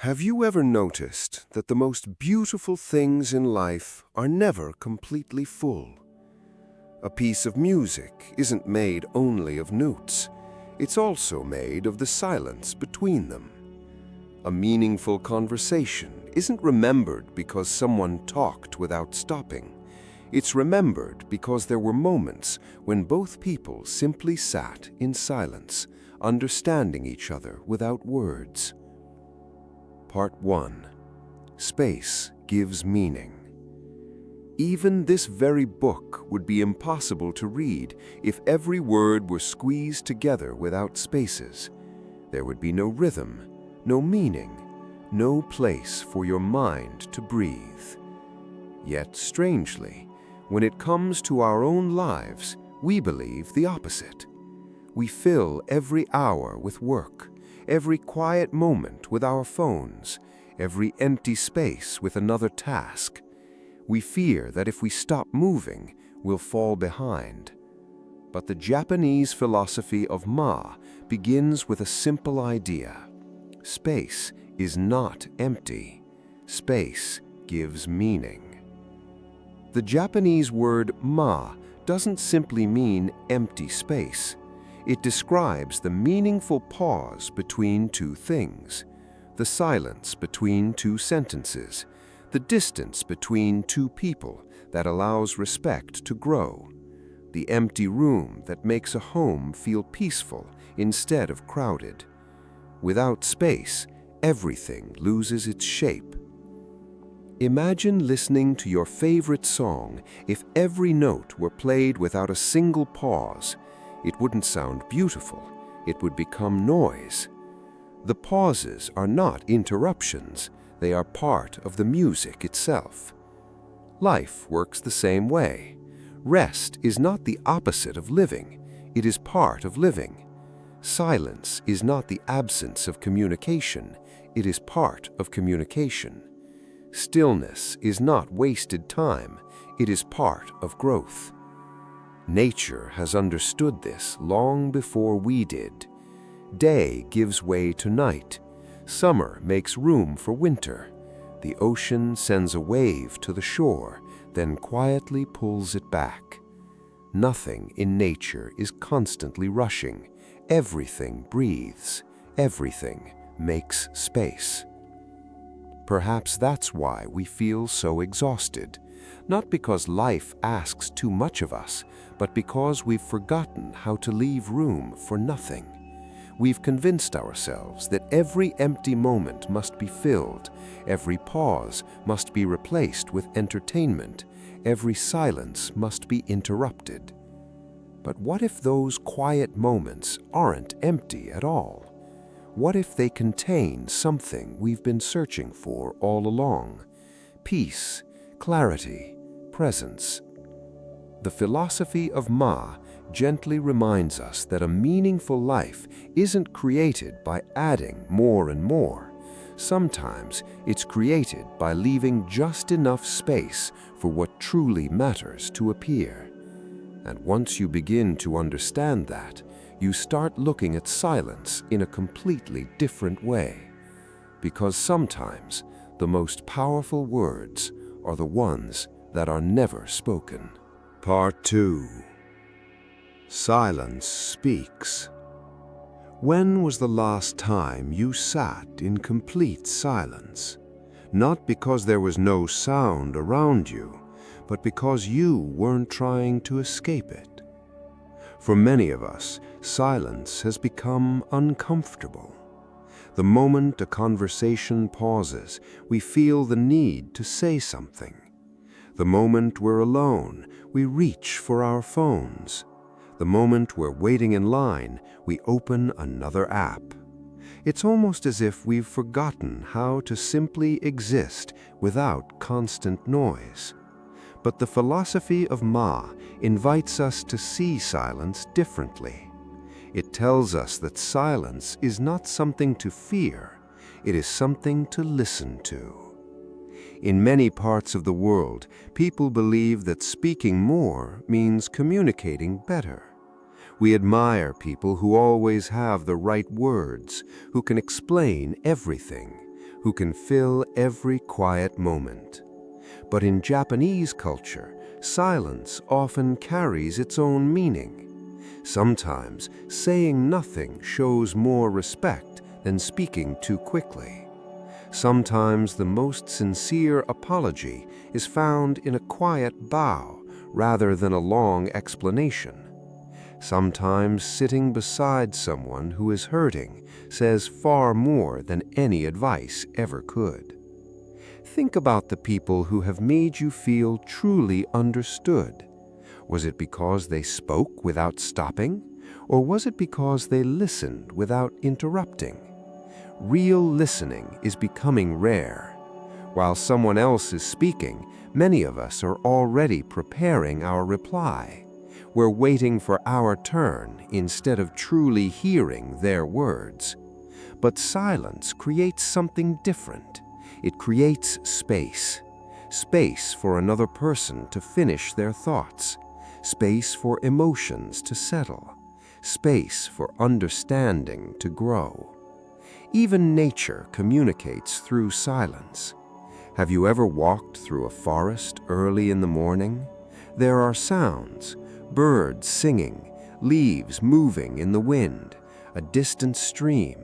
Have you ever noticed that the most beautiful things in life are never completely full? A piece of music isn't made only of notes. It's also made of the silence between them. A meaningful conversation isn't remembered because someone talked without stopping. It's remembered because there were moments when both people simply sat in silence, understanding each other without words. Part 1. Space gives meaning. Even this very book would be impossible to read if every word were squeezed together without spaces. There would be no rhythm, no meaning, no place for your mind to breathe. Yet, strangely, when it comes to our own lives, we believe the opposite. We fill every hour with work, every quiet moment with our phones, every empty space with another task. We fear that if we stop moving, we'll fall behind. But the Japanese philosophy of Ma begins with a simple idea. Space is not empty. Space gives meaning. The Japanese word Ma doesn't simply mean empty space. It describes the meaningful pause between two things, the silence between two sentences, the distance between two people that allows respect to grow, the empty room that makes a home feel peaceful instead of crowded. Without space, everything loses its shape. Imagine listening to your favorite song if every note were played without a single pause. It wouldn't sound beautiful, it would become noise. The pauses are not interruptions, they are part of the music itself. Life works the same way. Rest is not the opposite of living, it is part of living. Silence is not the absence of communication, it is part of communication. Stillness is not wasted time, it is part of growth. Nature has understood this long before we did. Day gives way to night. Summer makes room for winter. The ocean sends a wave to the shore, then quietly pulls it back. Nothing in nature is constantly rushing. Everything breathes. Everything makes space. Perhaps that's why we feel so exhausted. Not because life asks too much of us, but because we've forgotten how to leave room for nothing. We've convinced ourselves that every empty moment must be filled, every pause must be replaced with entertainment, every silence must be interrupted. But what if those quiet moments aren't empty at all? What if they contain something we've been searching for all along? Peace, clarity, presence. The philosophy of Ma gently reminds us that a meaningful life isn't created by adding more and more. Sometimes it's created by leaving just enough space for what truly matters to appear. And once you begin to understand that, you start looking at silence in a completely different way. Because sometimes the most powerful words are the ones that are never spoken. Part 2. Silence speaks. When was the last time you sat in complete silence? Not because there was no sound around you, but because you weren't trying to escape it. For many of us, silence has become uncomfortable. The moment a conversation pauses, we feel the need to say something. The moment we're alone, we reach for our phones. The moment we're waiting in line, we open another app. It's almost as if we've forgotten how to simply exist without constant noise. But the philosophy of Ma invites us to see silence differently. It tells us that silence is not something to fear, it is something to listen to. In many parts of the world, people believe that speaking more means communicating better. We admire people who always have the right words, who can explain everything, who can fill every quiet moment. But in Japanese culture, silence often carries its own meaning. Sometimes saying nothing shows more respect than speaking too quickly. Sometimes the most sincere apology is found in a quiet bow rather than a long explanation. Sometimes sitting beside someone who is hurting says far more than any advice ever could. Think about the people who have made you feel truly understood. Was it because they spoke without stopping, or was it because they listened without interrupting? Real listening is becoming rare. While someone else is speaking, many of us are already preparing our reply. We're waiting for our turn instead of truly hearing their words. But silence creates something different. It creates space. Space for another person to finish their thoughts. Space for emotions to settle. Space for understanding to grow. Even nature communicates through silence. Have you ever walked through a forest early in the morning? There are sounds, birds singing, leaves moving in the wind, a distant stream.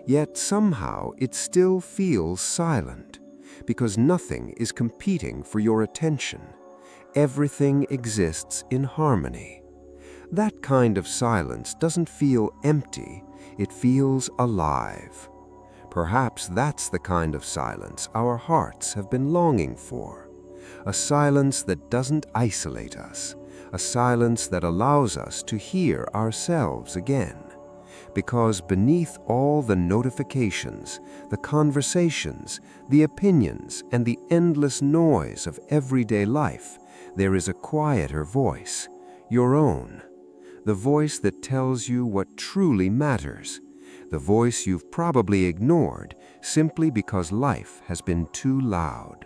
Yet somehow it still feels silent, because nothing is competing for your attention. Everything exists in harmony. That kind of silence doesn't feel empty, it feels alive. Perhaps that's the kind of silence our hearts have been longing for. A silence that doesn't isolate us, a silence that allows us to hear ourselves again. Because beneath all the notifications, the conversations, the opinions, and the endless noise of everyday life, there is a quieter voice, your own. The voice that tells you what truly matters. The voice you've probably ignored simply because life has been too loud.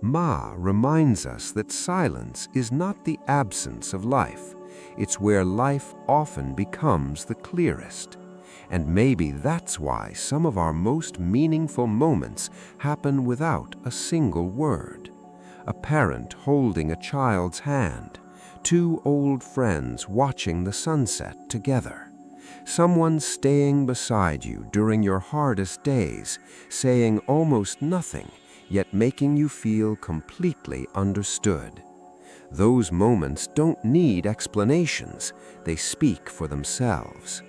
Ma reminds us that silence is not the absence of life. It's where life often becomes the clearest. And maybe that's why some of our most meaningful moments happen without a single word. A parent holding a child's hand, two old friends watching the sunset together, someone staying beside you during your hardest days, saying almost nothing, yet making you feel completely understood. Those moments don't need explanations, they speak for themselves.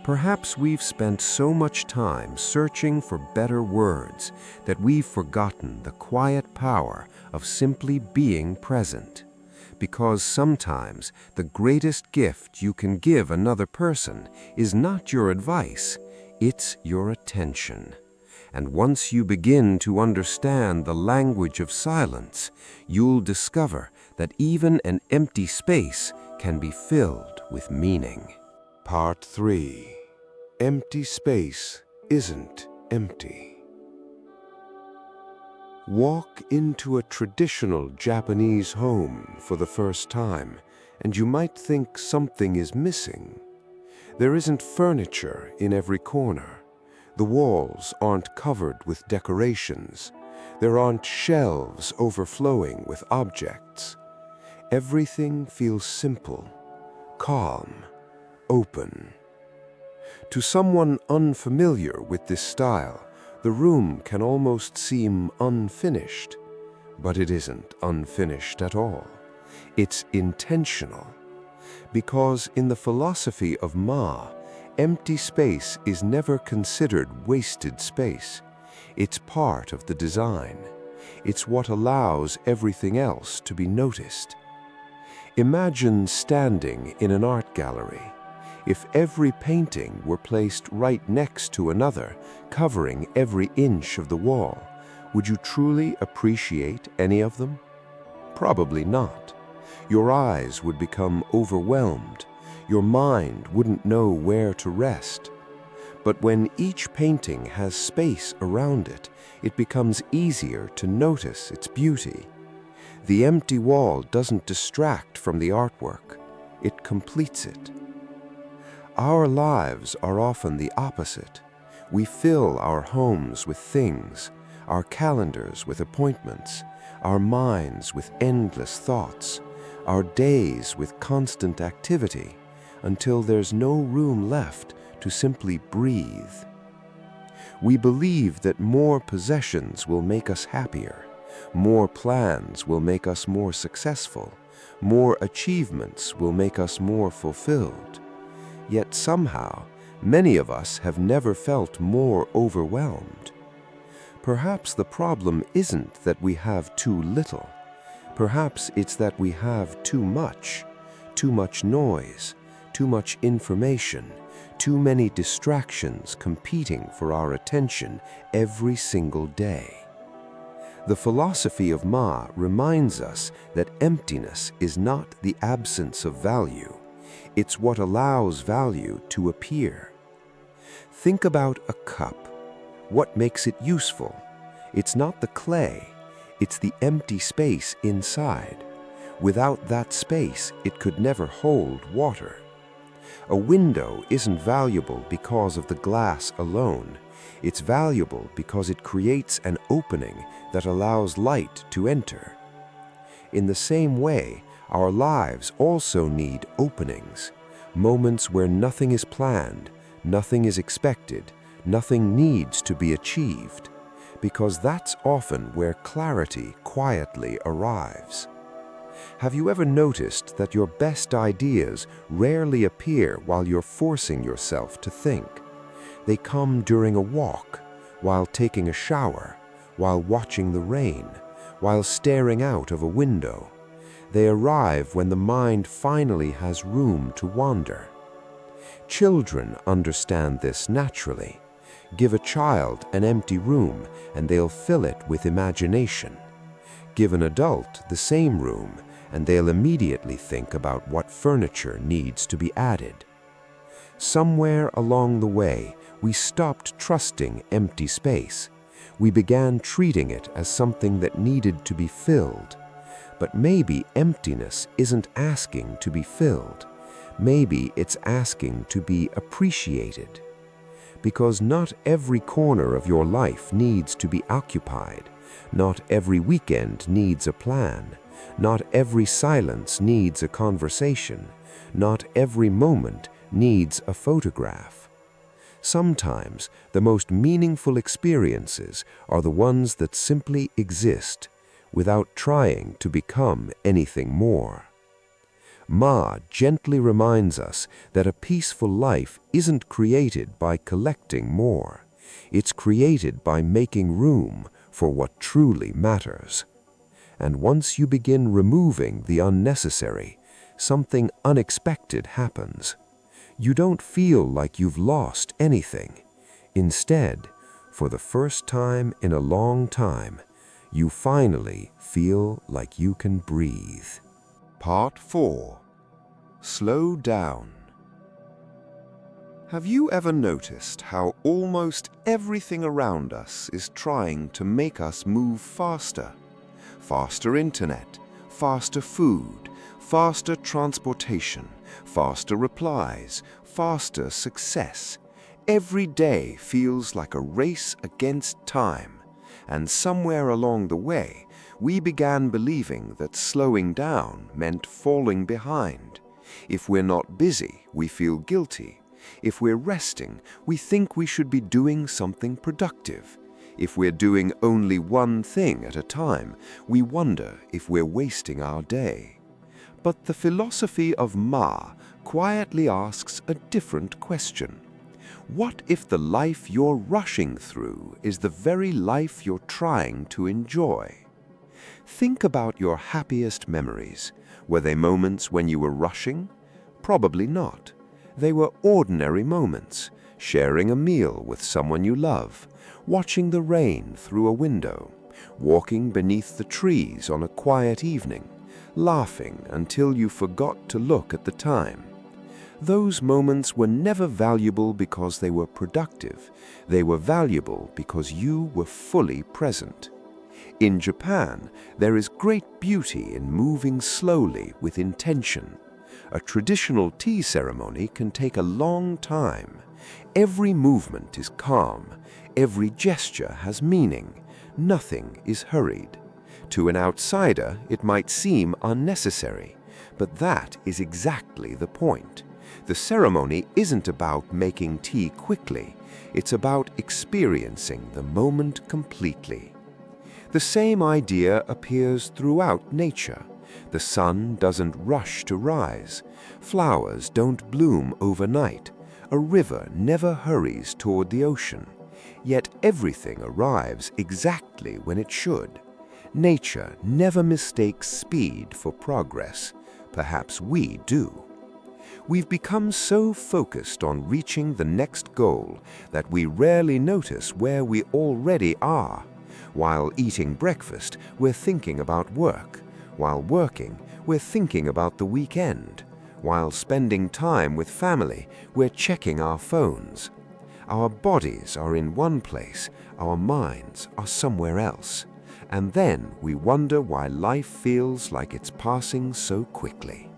Perhaps we've spent so much time searching for better words that we've forgotten the quiet power of simply being present. Because sometimes the greatest gift you can give another person is not your advice, it's your attention. And once you begin to understand the language of silence, you'll discover that even an empty space can be filled with meaning. Part 3. Empty space isn't empty. Walk into a traditional Japanese home for the first time, and you might think something is missing. There isn't furniture in every corner. The walls aren't covered with decorations. There aren't shelves overflowing with objects. Everything feels simple, calm, open. To someone unfamiliar with this style, the room can almost seem unfinished. But it isn't unfinished at all. It's intentional. Because in the philosophy of Ma, empty space is never considered wasted space. It's part of the design. It's what allows everything else to be noticed. Imagine standing in an art gallery. If every painting were placed right next to another, covering every inch of the wall, would you truly appreciate any of them? Probably not. Your eyes would become overwhelmed. Your mind wouldn't know where to rest. But when each painting has space around it, it becomes easier to notice its beauty. The empty wall doesn't distract from the artwork. It completes it. Our lives are often the opposite. We fill our homes with things, our calendars with appointments, our minds with endless thoughts, our days with constant activity, until there's no room left to simply breathe. We believe that more possessions will make us happier, more plans will make us more successful, more achievements will make us more fulfilled. Yet somehow, many of us have never felt more overwhelmed. Perhaps the problem isn't that we have too little. Perhaps it's that we have too much noise, too much information, too many distractions competing for our attention every single day. The philosophy of Ma reminds us that emptiness is not the absence of value. It's what allows value to appear. Think about a cup. What makes it useful? It's not the clay, it's the empty space inside. Without that space, it could never hold water. A window isn't valuable because of the glass alone. It's valuable because it creates an opening that allows light to enter. In the same way, our lives also need openings, moments where nothing is planned, nothing is expected, nothing needs to be achieved, because that's often where clarity quietly arrives. Have you ever noticed that your best ideas rarely appear while you're forcing yourself to think? They come during a walk, while taking a shower, while watching the rain, while staring out of a window. They arrive when the mind finally has room to wander. Children understand this naturally. Give a child an empty room and they'll fill it with imagination. Give an adult the same room and they'll immediately think about what furniture needs to be added. Somewhere along the way, we stopped trusting empty space. We began treating it as something that needed to be filled. But maybe emptiness isn't asking to be filled. Maybe it's asking to be appreciated. Because not every corner of your life needs to be occupied. Not every weekend needs a plan. Not every silence needs a conversation. Not every moment needs a photograph. Sometimes the most meaningful experiences are the ones that simply exist without trying to become anything more. Ma gently reminds us that a peaceful life isn't created by collecting more. It's created by making room for what truly matters. And once you begin removing the unnecessary, something unexpected happens. You don't feel like you've lost anything. Instead, for the first time in a long time, you finally feel like you can breathe. Part 4. Slow down. Have you ever noticed how almost everything around us is trying to make us move faster? Faster internet, faster food, faster transportation, faster replies, faster success. Every day feels like a race against time, and somewhere along the way, we began believing that slowing down meant falling behind. If we're not busy, we feel guilty. If we're resting, we think we should be doing something productive. If we're doing only one thing at a time, we wonder if we're wasting our day. But the philosophy of Ma quietly asks a different question. What if the life you're rushing through is the very life you're trying to enjoy? Think about your happiest memories. Were they moments when you were rushing? Probably not. They were ordinary moments, sharing a meal with someone you love, watching the rain through a window, walking beneath the trees on a quiet evening, laughing until you forgot to look at the time. Those moments were never valuable because they were productive. They were valuable because you were fully present. In Japan, there is great beauty in moving slowly with intention. A traditional tea ceremony can take a long time. Every movement is calm, every gesture has meaning, nothing is hurried. To an outsider, it might seem unnecessary, but that is exactly the point. The ceremony isn't about making tea quickly, it's about experiencing the moment completely. The same idea appears throughout nature. The sun doesn't rush to rise. Flowers don't bloom overnight. A river never hurries toward the ocean. Yet everything arrives exactly when it should. Nature never mistakes speed for progress. Perhaps we do. We've become so focused on reaching the next goal that we rarely notice where we already are. While eating breakfast, we're thinking about work. While working, we're thinking about the weekend. While spending time with family, we're checking our phones. Our bodies are in one place, our minds are somewhere else. And then we wonder why life feels like it's passing so quickly.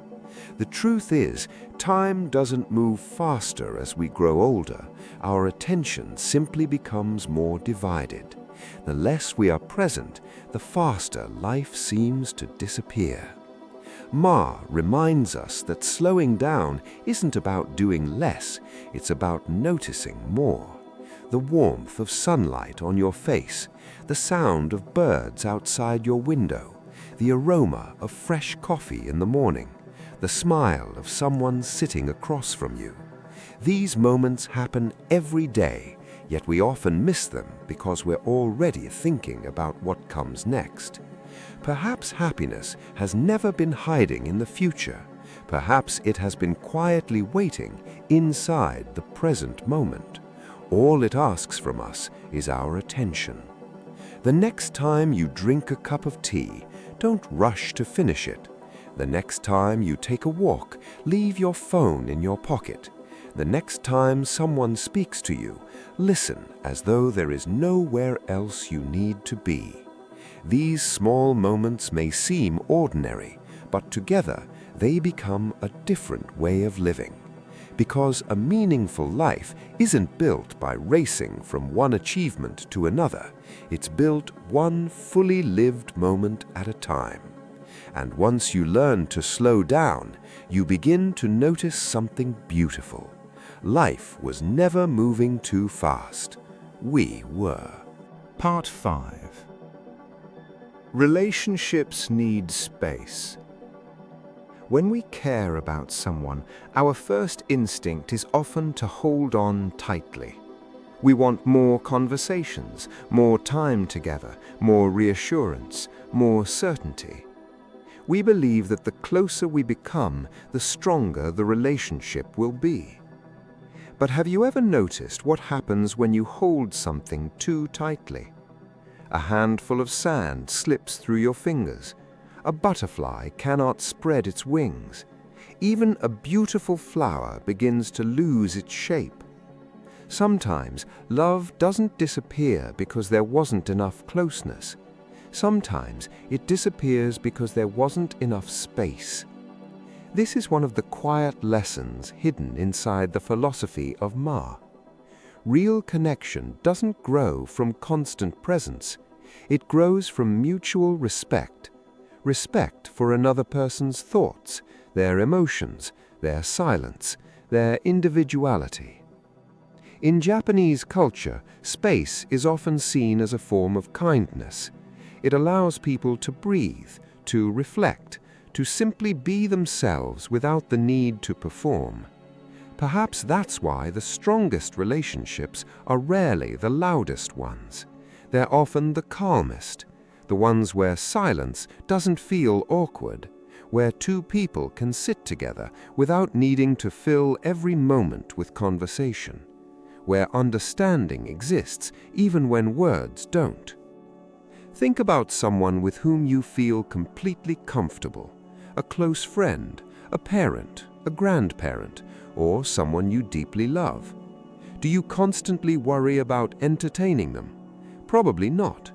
The truth is, time doesn't move faster as we grow older. Our attention simply becomes more divided. The less we are present, the faster life seems to disappear. Ma reminds us that slowing down isn't about doing less, it's about noticing more. The warmth of sunlight on your face, the sound of birds outside your window, the aroma of fresh coffee in the morning, the smile of someone sitting across from you. These moments happen every day, yet we often miss them because we're already thinking about what comes next. Perhaps happiness has never been hiding in the future. Perhaps it has been quietly waiting inside the present moment. All it asks from us is our attention. The next time you drink a cup of tea, don't rush to finish it. The next time you take a walk, leave your phone in your pocket. The next time someone speaks to you, listen as though there is nowhere else you need to be. These small moments may seem ordinary, but together they become a different way of living. Because a meaningful life isn't built by racing from one achievement to another. It's built one fully lived moment at a time. And once you learn to slow down, you begin to notice something beautiful. Life was never moving too fast. We were. Part 5. Relationships need space. When we care about someone, our first instinct is often to hold on tightly. We want more conversations, more time together, more reassurance, more certainty. We believe that the closer we become, the stronger the relationship will be. But have you ever noticed what happens when you hold something too tightly? A handful of sand slips through your fingers. A butterfly cannot spread its wings. Even a beautiful flower begins to lose its shape. Sometimes love doesn't disappear because there wasn't enough closeness. Sometimes it disappears because there wasn't enough space. This is one of the quiet lessons hidden inside the philosophy of Ma. Real connection doesn't grow from constant presence. It grows from mutual respect. Respect for another person's thoughts, their emotions, their silence, their individuality. In Japanese culture, space is often seen as a form of kindness. It allows people to breathe, to reflect, to simply be themselves without the need to perform. Perhaps that's why the strongest relationships are rarely the loudest ones. They're often the calmest, the ones where silence doesn't feel awkward, where two people can sit together without needing to fill every moment with conversation, where understanding exists even when words don't. Think about someone with whom you feel completely comfortable, a close friend, a parent, a grandparent, or someone you deeply love. Do you constantly worry about entertaining them? Probably not.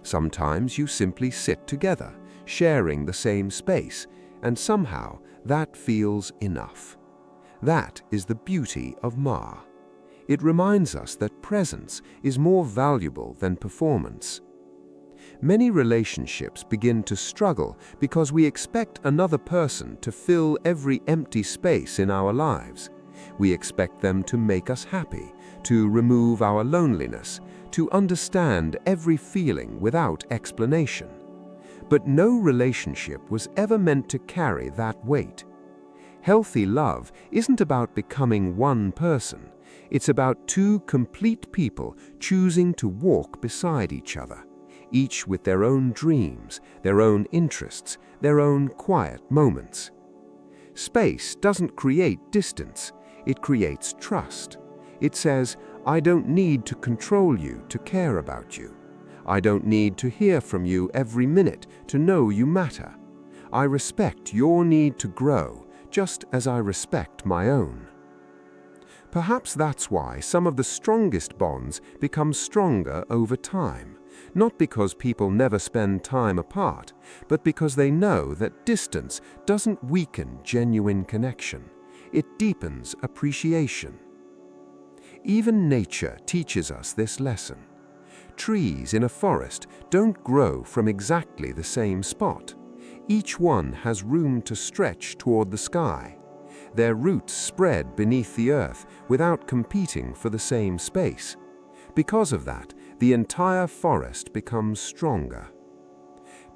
Sometimes you simply sit together, sharing the same space, and somehow that feels enough. That is the beauty of Ma. It reminds us that presence is more valuable than performance. Many relationships begin to struggle because we expect another person to fill every empty space in our lives. We expect them to make us happy, to remove our loneliness, to understand every feeling without explanation. But no relationship was ever meant to carry that weight. Healthy love isn't about becoming one person. It's about two complete people choosing to walk beside each other, each with their own dreams, their own interests, their own quiet moments. Space doesn't create distance, it creates trust. It says, I don't need to control you to care about you. I don't need to hear from you every minute to know you matter. I respect your need to grow, just as I respect my own. Perhaps that's why some of the strongest bonds become stronger over time, not because people never spend time apart, but because they know that distance doesn't weaken genuine connection. It deepens appreciation. Even nature teaches us this lesson. Trees in a forest don't grow from exactly the same spot. Each one has room to stretch toward the sky. Their roots spread beneath the earth without competing for the same space. Because of that, the entire forest becomes stronger.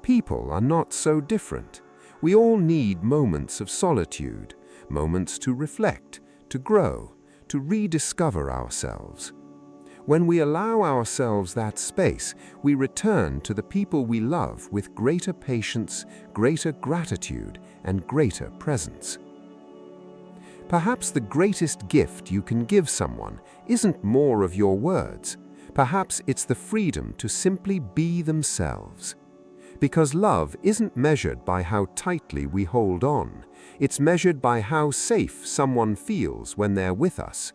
People are not so different. We all need moments of solitude, moments to reflect, to grow, to rediscover ourselves. When we allow ourselves that space, we return to the people we love with greater patience, greater gratitude, and greater presence. Perhaps the greatest gift you can give someone isn't more of your words. Perhaps it's the freedom to simply be themselves. Because love isn't measured by how tightly we hold on. It's measured by how safe someone feels when they're with us.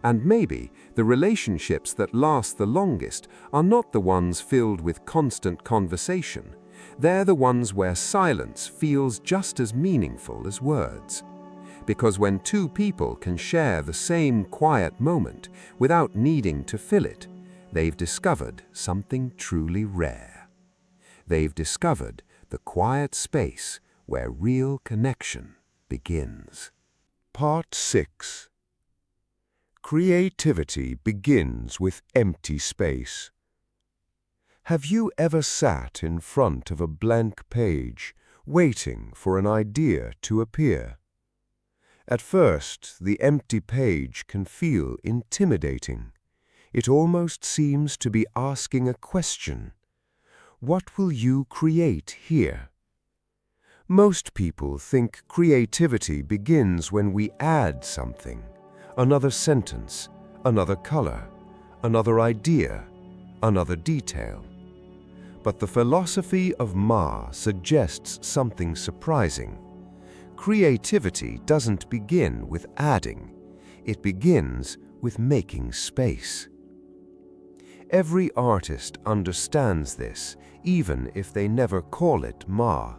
And maybe the relationships that last the longest are not the ones filled with constant conversation. They're the ones where silence feels just as meaningful as words. Because when two people can share the same quiet moment without needing to fill it, they've discovered something truly rare. They've discovered the quiet space where real connection begins. Part 6. Creativity begins with empty space. Have you ever sat in front of a blank page, waiting for an idea to appear? At first, the empty page can feel intimidating. It almost seems to be asking a question. What will you create here? Most people think creativity begins when we add something. Another sentence, another color, another idea, another detail. But the philosophy of Ma suggests something surprising. Creativity doesn't begin with adding. It begins with making space. Every artist understands this, even if they never call it Ma.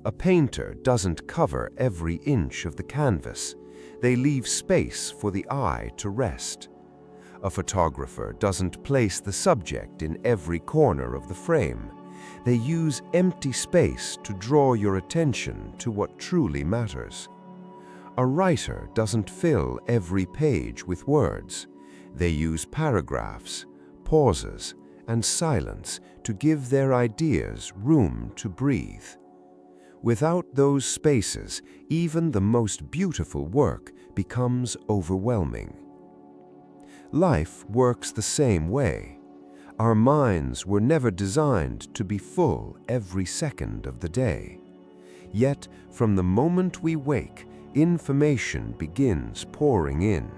A painter doesn't cover every inch of the canvas. They leave space for the eye to rest. A photographer doesn't place the subject in every corner of the frame. They use empty space to draw your attention to what truly matters. A writer doesn't fill every page with words. They use paragraphs, pauses, and silence to give their ideas room to breathe. Without those spaces, even the most beautiful work becomes overwhelming. Life works the same way. Our minds were never designed to be full every second of the day. Yet, from the moment we wake, information begins pouring in.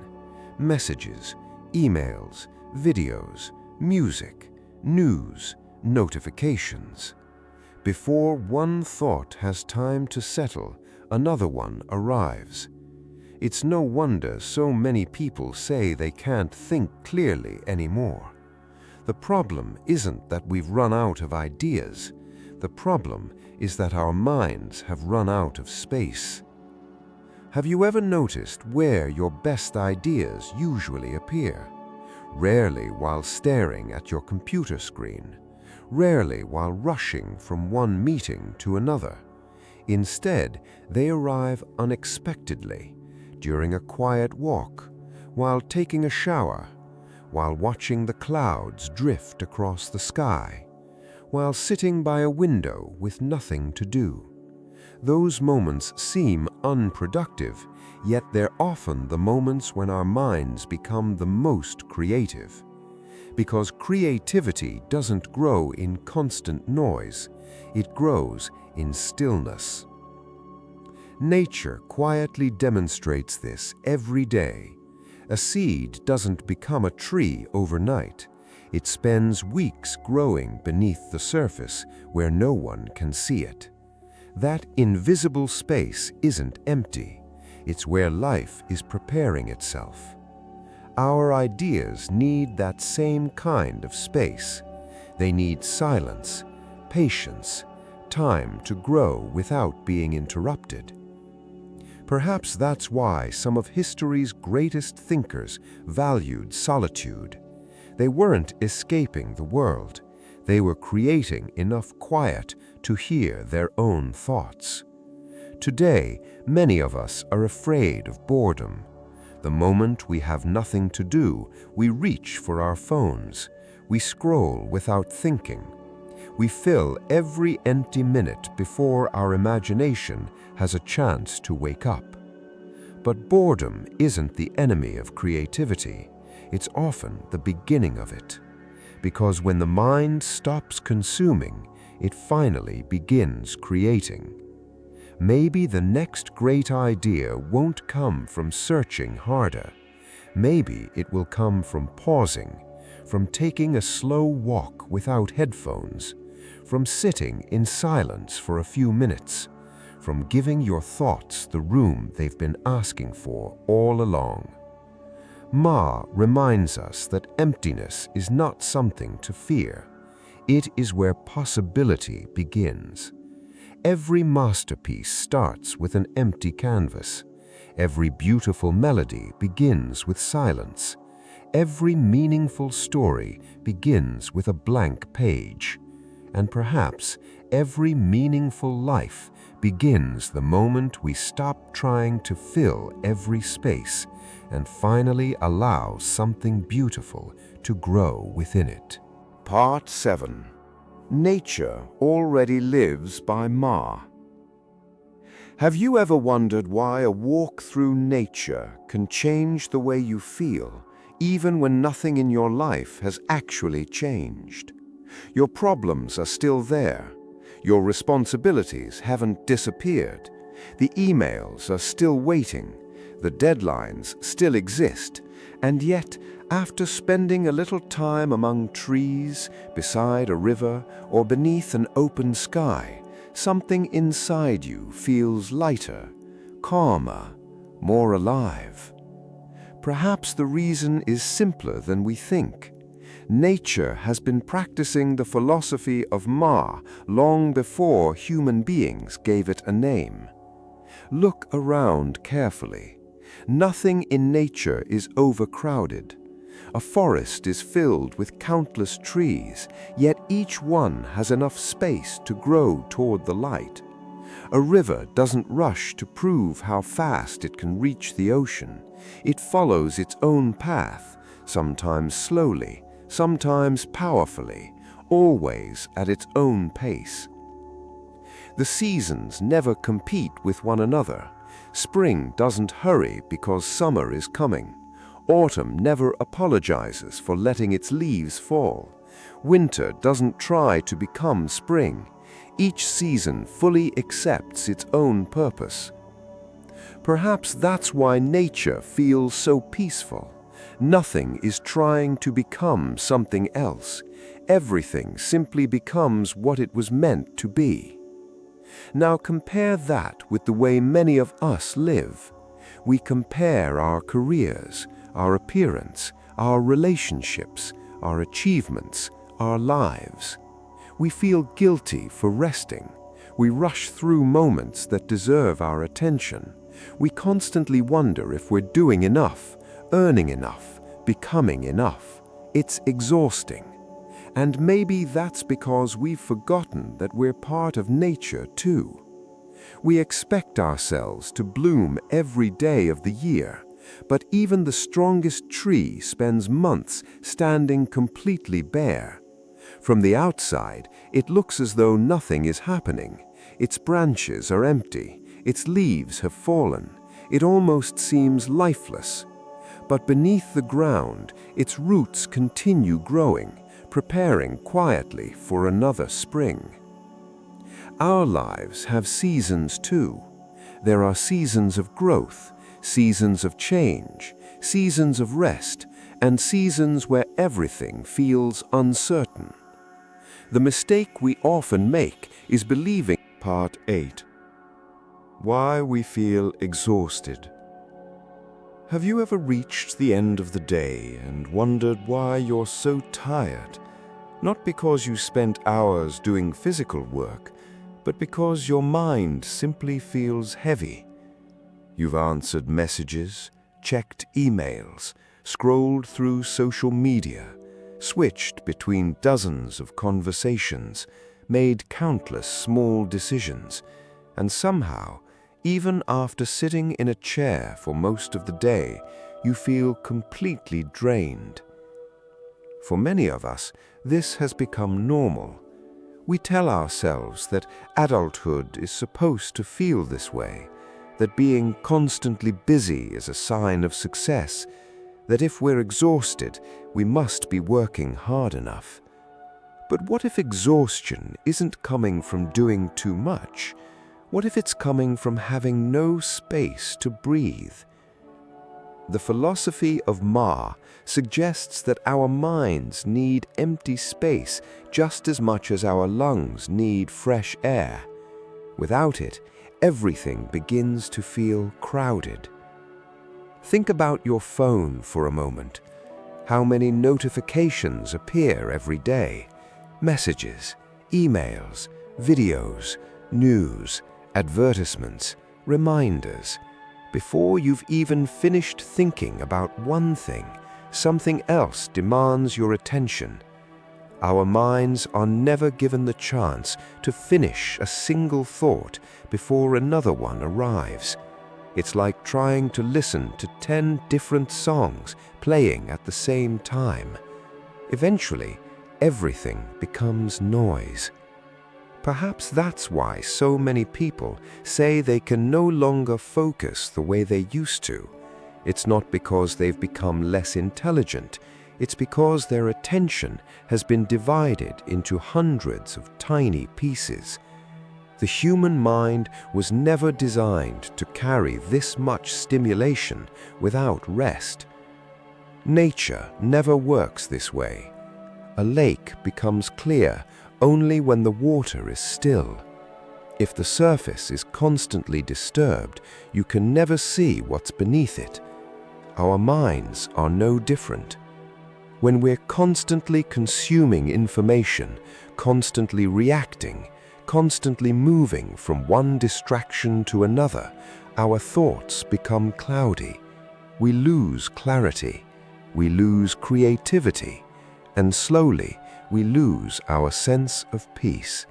Messages, emails, videos, music, news, notifications. Before one thought has time to settle, another one arrives. It's no wonder so many people say they can't think clearly anymore. The problem isn't that we've run out of ideas. The problem is that our minds have run out of space. Have you ever noticed where your best ideas usually appear? Rarely while staring at your computer screen. Rarely while rushing from one meeting to another. Instead, they arrive unexpectedly, during a quiet walk, while taking a shower, while watching the clouds drift across the sky, while sitting by a window with nothing to do. Those moments seem unproductive, yet they're often the moments when our minds become the most creative. Because creativity doesn't grow in constant noise, it grows in stillness. Nature quietly demonstrates this every day. A seed doesn't become a tree overnight. It spends weeks growing beneath the surface where no one can see it. That invisible space isn't empty. It's where life is preparing itself. Our ideas need that same kind of space. They need silence, patience, time to grow without being interrupted. Perhaps that's why some of history's greatest thinkers valued solitude. They weren't escaping the world. They were creating enough quiet to hear their own thoughts. Today, many of us are afraid of boredom. The moment we have nothing to do, we reach for our phones. We scroll without thinking. We fill every empty minute before our imagination has a chance to wake up. But boredom isn't the enemy of creativity. It's often the beginning of it. Because when the mind stops consuming, it finally begins creating. Maybe the next great idea won't come from searching harder. Maybe it will come from pausing, from taking a slow walk without headphones, from sitting in silence for a few minutes, from giving your thoughts the room they've been asking for all along. Ma reminds us that emptiness is not something to fear. It is where possibility begins. Every masterpiece starts with an empty canvas. Every beautiful melody begins with silence. Every meaningful story begins with a blank page. And perhaps every meaningful life begins the moment we stop trying to fill every space and finally allow something beautiful to grow within it. Part 7. Nature already lives by Ma. Have you ever wondered why a walk through nature can change the way you feel, even when nothing in your life has actually changed? Your problems are still there. Your responsibilities haven't disappeared. The emails are still waiting. The deadlines still exist. And yet, after spending a little time among trees, beside a river, or beneath an open sky, something inside you feels lighter, calmer, more alive. Perhaps the reason is simpler than we think. Nature has been practicing the philosophy of Ma long before human beings gave it a name. Look around carefully. Nothing in nature is overcrowded. A forest is filled with countless trees, yet each one has enough space to grow toward the light. A river doesn't rush to prove how fast it can reach the ocean. It follows its own path, sometimes slowly, sometimes powerfully, always at its own pace. The seasons never compete with one another. Spring doesn't hurry because summer is coming. Autumn never apologizes for letting its leaves fall. Winter doesn't try to become spring. Each season fully accepts its own purpose. Perhaps that's why nature feels so peaceful. Nothing is trying to become something else. Everything simply becomes what it was meant to be. Now compare that with the way many of us live. We compare our careers, our appearance, our relationships, our achievements, our lives. We feel guilty for resting. We rush through moments that deserve our attention. We constantly wonder if we're doing enough, earning enough, becoming enough. It's exhausting. And maybe that's because we've forgotten that we're part of nature too. We expect ourselves to bloom every day of the year, but even the strongest tree spends months standing completely bare. From the outside, it looks as though nothing is happening. Its branches are empty, its leaves have fallen. It almost seems lifeless. But beneath the ground, its roots continue growing, preparing quietly for another spring. Our lives have seasons too. There are seasons of growth, seasons of change, seasons of rest, and seasons where everything feels uncertain. The mistake we often make is believing. Part 8. Why we feel exhausted. Have you ever reached the end of the day and wondered why you're so tired? Not because you spent hours doing physical work, but because your mind simply feels heavy. You've answered messages, checked emails, scrolled through social media, switched between dozens of conversations, made countless small decisions, and somehow, even after sitting in a chair for most of the day, you feel completely drained. For many of us, this has become normal. We tell ourselves that adulthood is supposed to feel this way, that being constantly busy is a sign of success, that if we're exhausted, we must be working hard enough. But what if exhaustion isn't coming from doing too much? What if it's coming from having no space to breathe? The philosophy of Ma suggests that our minds need empty space just as much as our lungs need fresh air. Without it, everything begins to feel crowded. Think about your phone for a moment. How many notifications appear every day? Messages, emails, videos, news, advertisements, reminders. Before you've even finished thinking about one thing, something else demands your attention. Our minds are never given the chance to finish a single thought before another one arrives. It's like trying to listen to 10 different songs playing at the same time. Eventually, everything becomes noise. Perhaps that's why so many people say they can no longer focus the way they used to. It's not because they've become less intelligent. It's because their attention has been divided into hundreds of tiny pieces. The human mind was never designed to carry this much stimulation without rest. Nature never works this way. A lake becomes clear only when the water is still. If the surface is constantly disturbed, you can never see what's beneath it. Our minds are no different. When we're constantly consuming information, constantly reacting, constantly moving from one distraction to another, our thoughts become cloudy. We lose clarity, we lose creativity, and slowly we lose our sense of peace.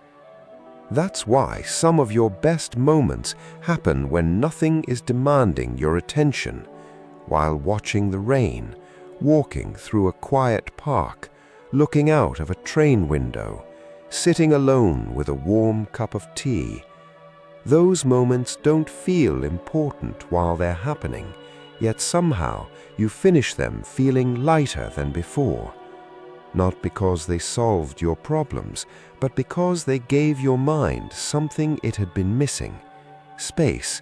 That's why some of your best moments happen when nothing is demanding your attention, while watching the rain, walking through a quiet park, looking out of a train window, sitting alone with a warm cup of tea. Those moments don't feel important while they're happening, yet somehow you finish them feeling lighter than before. Not because they solved your problems, but because they gave your mind something it had been missing: space.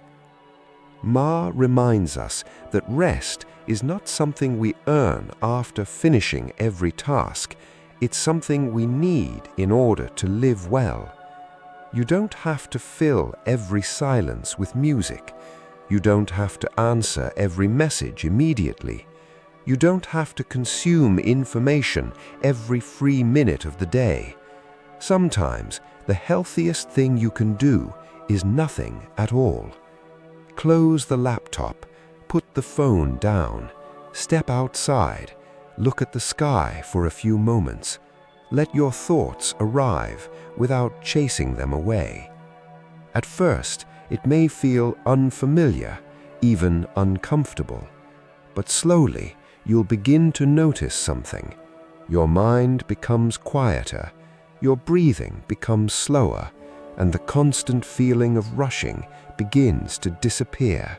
Ma reminds us that rest is not something we earn after finishing every task. It's something we need in order to live well. You don't have to fill every silence with music. You don't have to answer every message immediately. You don't have to consume information every free minute of the day. Sometimes the healthiest thing you can do is nothing at all. Close the laptop, put the phone down, step outside, look at the sky for a few moments. Let your thoughts arrive without chasing them away. At first, it may feel unfamiliar, even uncomfortable, but slowly you'll begin to notice something. Your mind becomes quieter, your breathing becomes slower, and the constant feeling of rushing begins to disappear.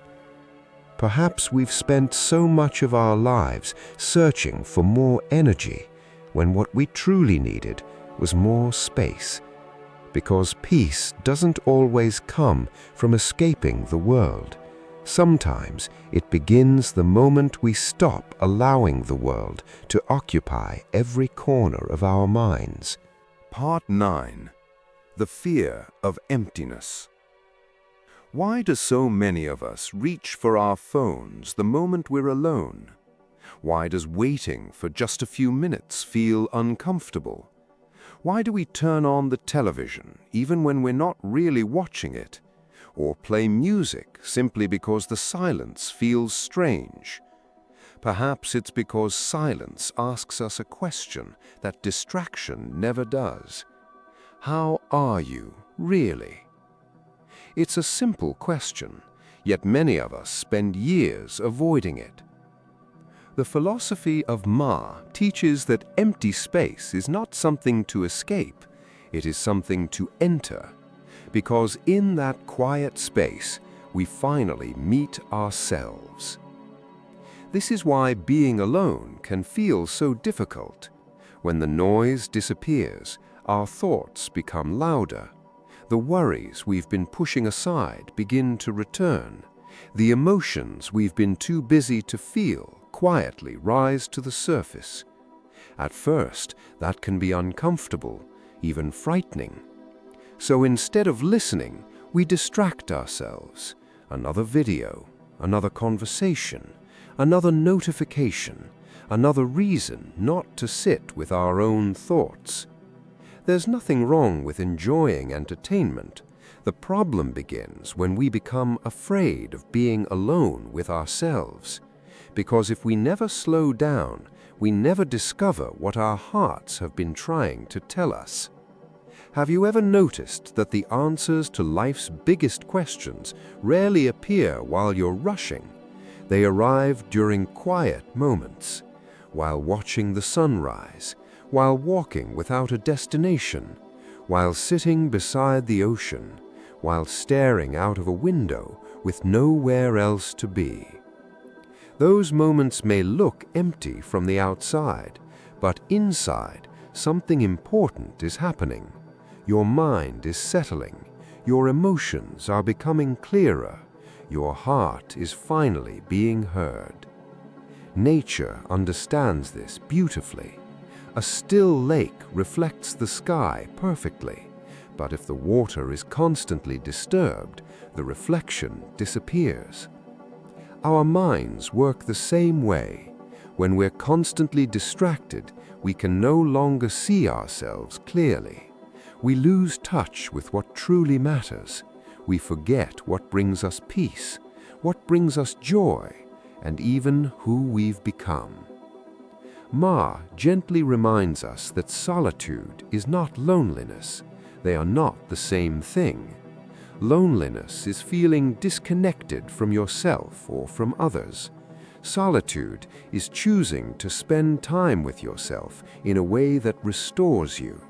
Perhaps we've spent so much of our lives searching for more energy when what we truly needed was more space. Because peace doesn't always come from escaping the world. Sometimes it begins the moment we stop allowing the world to occupy every corner of our minds. Part 9. The Fear of Emptiness. Why do so many of us reach for our phones the moment we're alone? Why does waiting for just a few minutes feel uncomfortable? Why do we turn on the television even when we're not really watching it? Or play music simply because the silence feels strange? Perhaps it's because silence asks us a question that distraction never does. How are you, really? It's a simple question, yet many of us spend years avoiding it. The philosophy of Ma teaches that empty space is not something to escape, it is something to enter, because in that quiet space, we finally meet ourselves. This is why being alone can feel so difficult. When the noise disappears, our thoughts become louder. The worries we've been pushing aside begin to return. The emotions we've been too busy to feel quietly rise to the surface. At first, that can be uncomfortable, even frightening. So instead of listening, we distract ourselves. Another video, another conversation, another notification, another reason not to sit with our own thoughts. There's nothing wrong with enjoying entertainment. The problem begins when we become afraid of being alone with ourselves. Because if we never slow down, we never discover what our hearts have been trying to tell us. Have you ever noticed that the answers to life's biggest questions rarely appear while you're rushing? They arrive during quiet moments, while watching the sunrise, while walking without a destination, while sitting beside the ocean, while staring out of a window with nowhere else to be. Those moments may look empty from the outside, but inside, something important is happening. Your mind is settling, your emotions are becoming clearer, your heart is finally being heard. Nature understands this beautifully. A still lake reflects the sky perfectly, but if the water is constantly disturbed, the reflection disappears. Our minds work the same way. When we're constantly distracted, we can no longer see ourselves clearly. We lose touch with what truly matters. We forget what brings us peace, what brings us joy, and even who we've become. Ma gently reminds us that solitude is not loneliness. They are not the same thing. Loneliness is feeling disconnected from yourself or from others. Solitude is choosing to spend time with yourself in a way that restores you.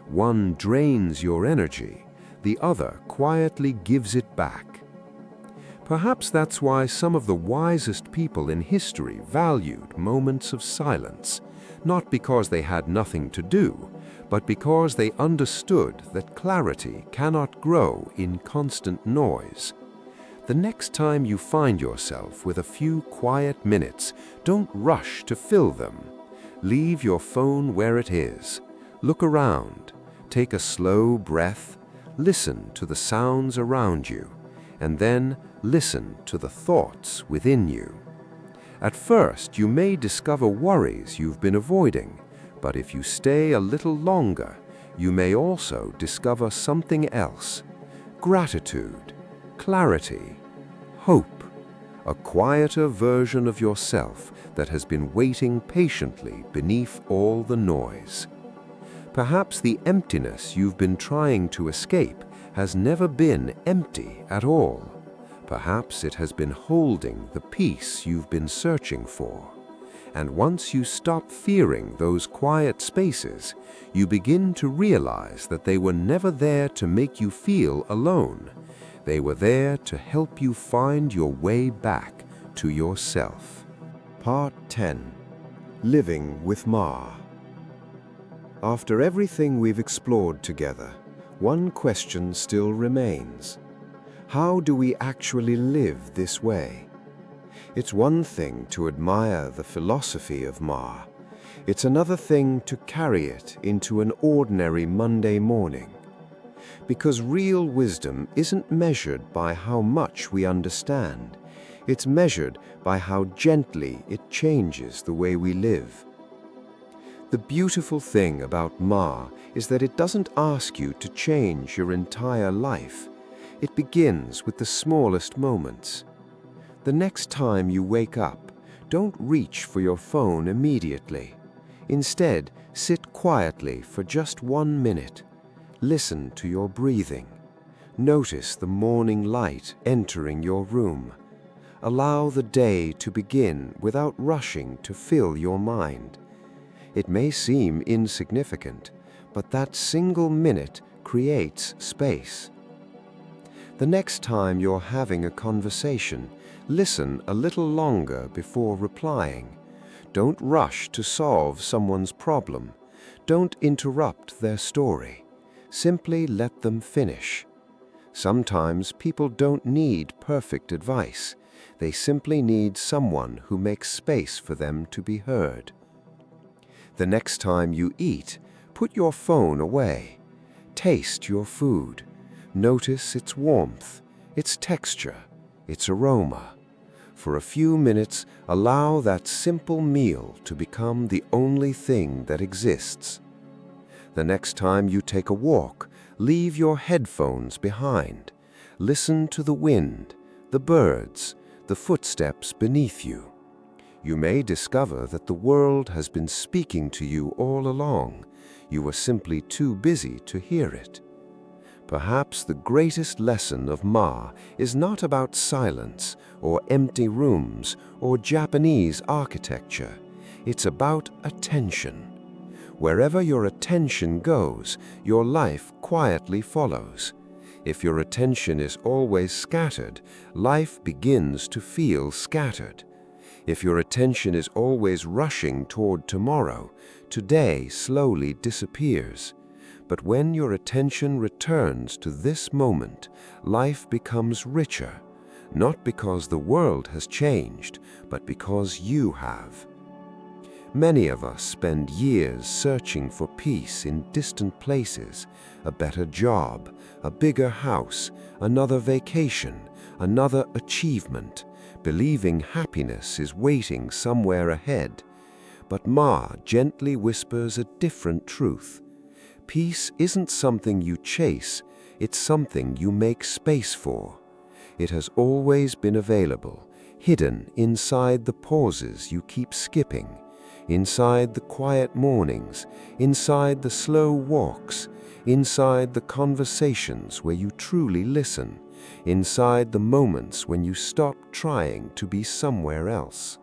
One drains your energy, the other quietly gives it back. Perhaps that's why some of the wisest people in history valued moments of silence, not because they had nothing to do, but because they understood that clarity cannot grow in constant noise. The next time you find yourself with a few quiet minutes, don't rush to fill them. Leave your phone where it is. Look around. Take a slow breath. Listen to the sounds around you, and then listen to the thoughts within you. At first, you may discover worries you've been avoiding, but if you stay a little longer, you may also discover something else: gratitude, clarity, hope, a quieter version of yourself that has been waiting patiently beneath all the noise. Perhaps the emptiness you've been trying to escape has never been empty at all. Perhaps it has been holding the peace you've been searching for. And once you stop fearing those quiet spaces, you begin to realize that they were never there to make you feel alone. They were there to help you find your way back to yourself. Part 10. Living with Ma. After everything we've explored together, one question still remains. How do we actually live this way? It's one thing to admire the philosophy of Ma. It's another thing to carry it into an ordinary Monday morning. Because real wisdom isn't measured by how much we understand. It's measured by how gently it changes the way we live. The beautiful thing about Ma is that it doesn't ask you to change your entire life. It begins with the smallest moments. The next time you wake up, don't reach for your phone immediately. Instead, sit quietly for just 1 minute. Listen to your breathing. Notice the morning light entering your room. Allow the day to begin without rushing to fill your mind. It may seem insignificant, but that single minute creates space. The next time you're having a conversation, listen a little longer before replying. Don't rush to solve someone's problem. Don't interrupt their story. Simply let them finish. Sometimes people don't need perfect advice. They simply need someone who makes space for them to be heard. The next time you eat, put your phone away. Taste your food. Notice its warmth, its texture, its aroma. For a few minutes, allow that simple meal to become the only thing that exists. The next time you take a walk, leave your headphones behind. Listen to the wind, the birds, the footsteps beneath you. You may discover that the world has been speaking to you all along. You were simply too busy to hear it. Perhaps the greatest lesson of Ma is not about silence or empty rooms or Japanese architecture. It's about attention. Wherever your attention goes, your life quietly follows. If your attention is always scattered, life begins to feel scattered. If your attention is always rushing toward tomorrow, today slowly disappears. But when your attention returns to this moment, life becomes richer, not because the world has changed, but because you have. Many of us spend years searching for peace in distant places, a better job, a bigger house, another vacation, another achievement, believing happiness is waiting somewhere ahead. But Ma gently whispers a different truth. Peace isn't something you chase, it's something you make space for. It has always been available, hidden inside the pauses you keep skipping, inside the quiet mornings, inside the slow walks, inside the conversations where you truly listen, inside the moments when you stop trying to be somewhere else.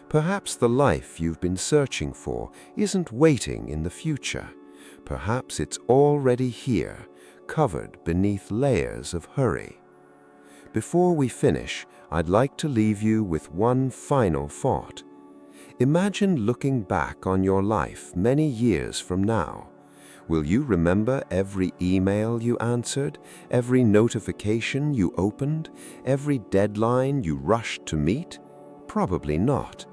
Perhaps the life you've been searching for isn't waiting in the future. Perhaps it's already here, covered beneath layers of hurry. Before we finish, I'd like to leave you with one final thought. Imagine looking back on your life many years from now. Will you remember every email you answered, every notification you opened, every deadline you rushed to meet? Probably not.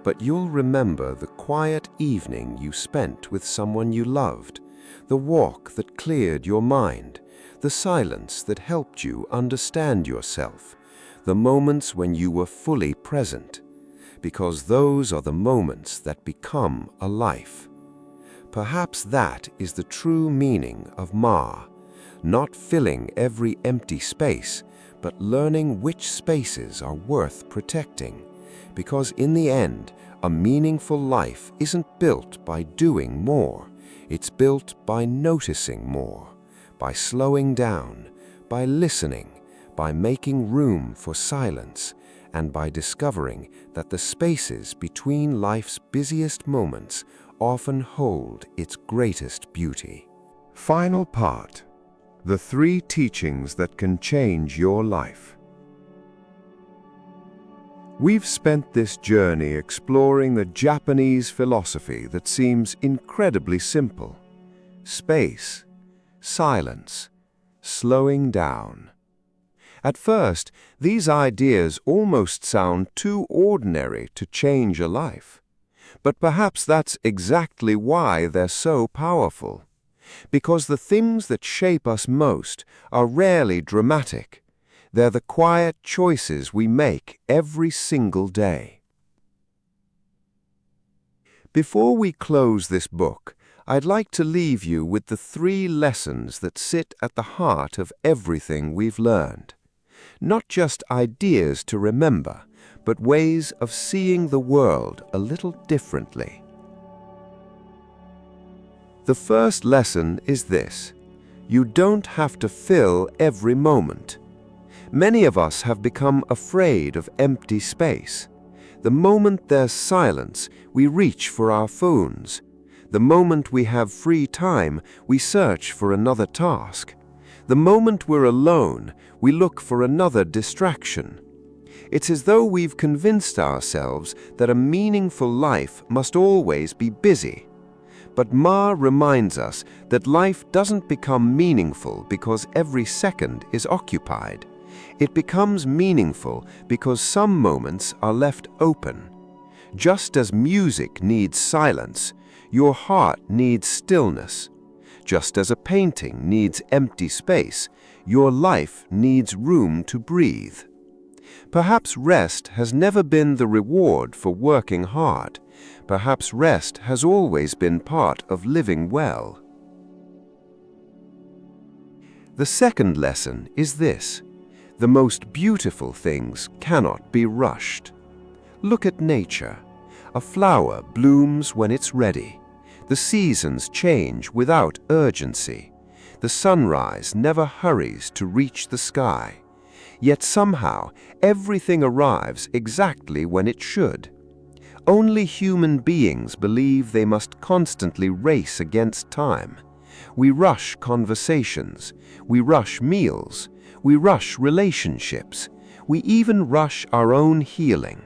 But you'll remember the quiet evening you spent with someone you loved, the walk that cleared your mind, the silence that helped you understand yourself, the moments when you were fully present. Because those are the moments that become a life. Perhaps that is the true meaning of Ma, not filling every empty space, but learning which spaces are worth protecting. Because in the end, a meaningful life isn't built by doing more. It's built by noticing more, by slowing down, by listening, by making room for silence, and by discovering that the spaces between life's busiest moments often hold its greatest beauty. Final part: the 3 teachings that can change your life. We've spent this journey exploring the Japanese philosophy that seems incredibly simple: space, silence, slowing down. At first, these ideas almost sound too ordinary to change a life. But perhaps that's exactly why they're so powerful. Because the things that shape us most are rarely dramatic. They're the quiet choices we make every single day. Before we close this book, I'd like to leave you with the 3 lessons that sit at the heart of everything we've learned. Not just ideas to remember, but ways of seeing the world a little differently. The first lesson is this: you don't have to fill every moment. Many of us have become afraid of empty space. The moment there's silence, we reach for our phones. The moment we have free time, we search for another task. The moment we're alone, we look for another distraction. It's as though we've convinced ourselves that a meaningful life must always be busy. But Ma reminds us that life doesn't become meaningful because every second is occupied. It becomes meaningful because some moments are left open. Just as music needs silence, your heart needs stillness. Just as a painting needs empty space, your life needs room to breathe. Perhaps rest has never been the reward for working hard. Perhaps rest has always been part of living well. The second lesson is this: the most beautiful things cannot be rushed. Look at nature. A flower blooms when it's ready. The seasons change without urgency. The sunrise never hurries to reach the sky. Yet somehow, everything arrives exactly when it should. Only human beings believe they must constantly race against time. We rush conversations. We rush meals. We rush relationships. We even rush our own healing.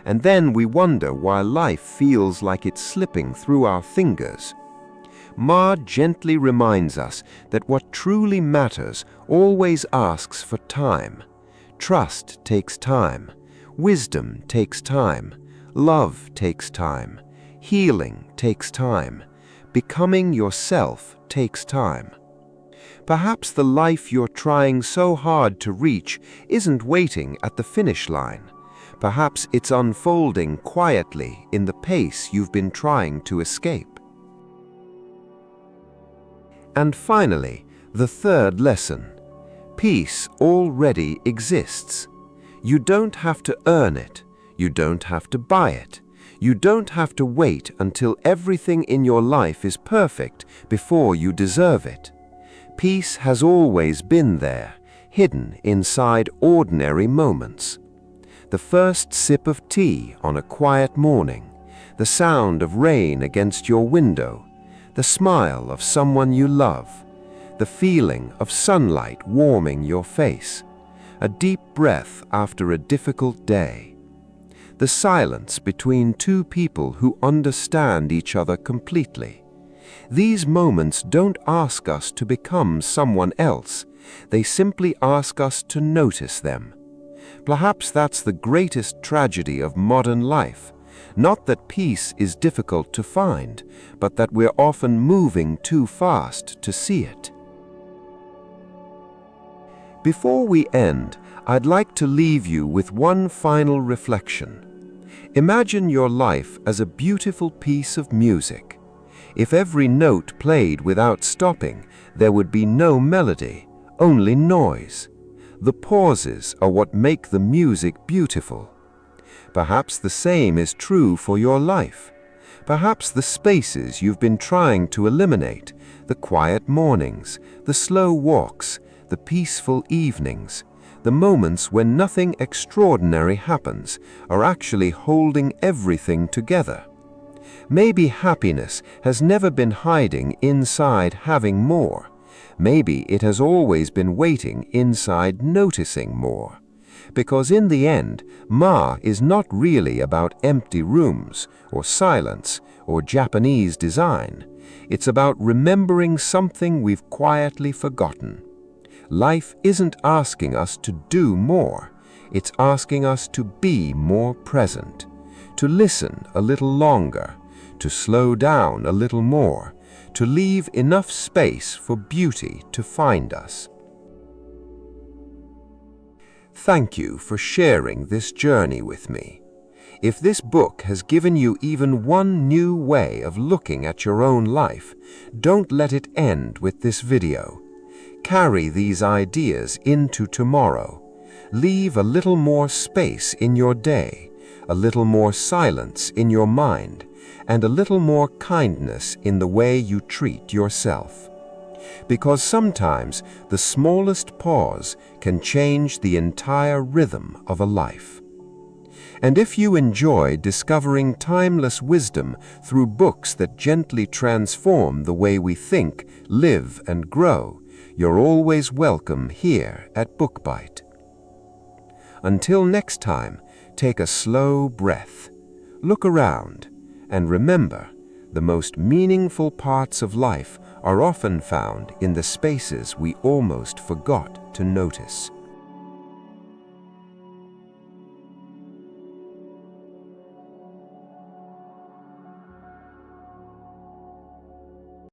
And then we wonder why life feels like it's slipping through our fingers. Ma gently reminds us that what truly matters always asks for time. Trust takes time. Wisdom takes time. Love takes time. Healing takes time. Becoming yourself takes time. Perhaps the life you're trying so hard to reach isn't waiting at the finish line. Perhaps it's unfolding quietly in the pace you've been trying to escape. And finally, the third lesson: peace already exists. You don't have to earn it. You don't have to buy it. You don't have to wait until everything in your life is perfect before you deserve it. Peace has always been there, hidden inside ordinary moments. The first sip of tea on a quiet morning, the sound of rain against your window, the smile of someone you love, the feeling of sunlight warming your face, a deep breath after a difficult day, the silence between 2 people who understand each other completely. These moments don't ask us to become someone else. They simply ask us to notice them. Perhaps that's the greatest tragedy of modern life. Not that peace is difficult to find, but that we're often moving too fast to see it. Before we end, I'd like to leave you with one final reflection. Imagine your life as a beautiful piece of music. If every note played without stopping, there would be no melody, only noise. The pauses are what make the music beautiful. Perhaps the same is true for your life. Perhaps the spaces you've been trying to eliminate, the quiet mornings, the slow walks, the peaceful evenings, the moments when nothing extraordinary happens, are actually holding everything together. Maybe happiness has never been hiding inside having more. Maybe it has always been waiting inside noticing more. Because in the end, Ma is not really about empty rooms, or silence, or Japanese design. It's about remembering something we've quietly forgotten. Life isn't asking us to do more. It's asking us to be more present, to listen a little longer, to slow down a little more, to leave enough space for beauty to find us. Thank you for sharing this journey with me. If this book has given you even one new way of looking at your own life, don't let it end with this video. Carry these ideas into tomorrow. Leave a little more space in your day, a little more silence in your mind, and a little more kindness in the way you treat yourself. Because sometimes the smallest pause can change the entire rhythm of a life. And if you enjoy discovering timeless wisdom through books that gently transform the way we think, live, and grow, you're always welcome here at BookBite. Until next time, take a slow breath, look around, and remember, the most meaningful parts of life are often found in the spaces we almost forgot to notice.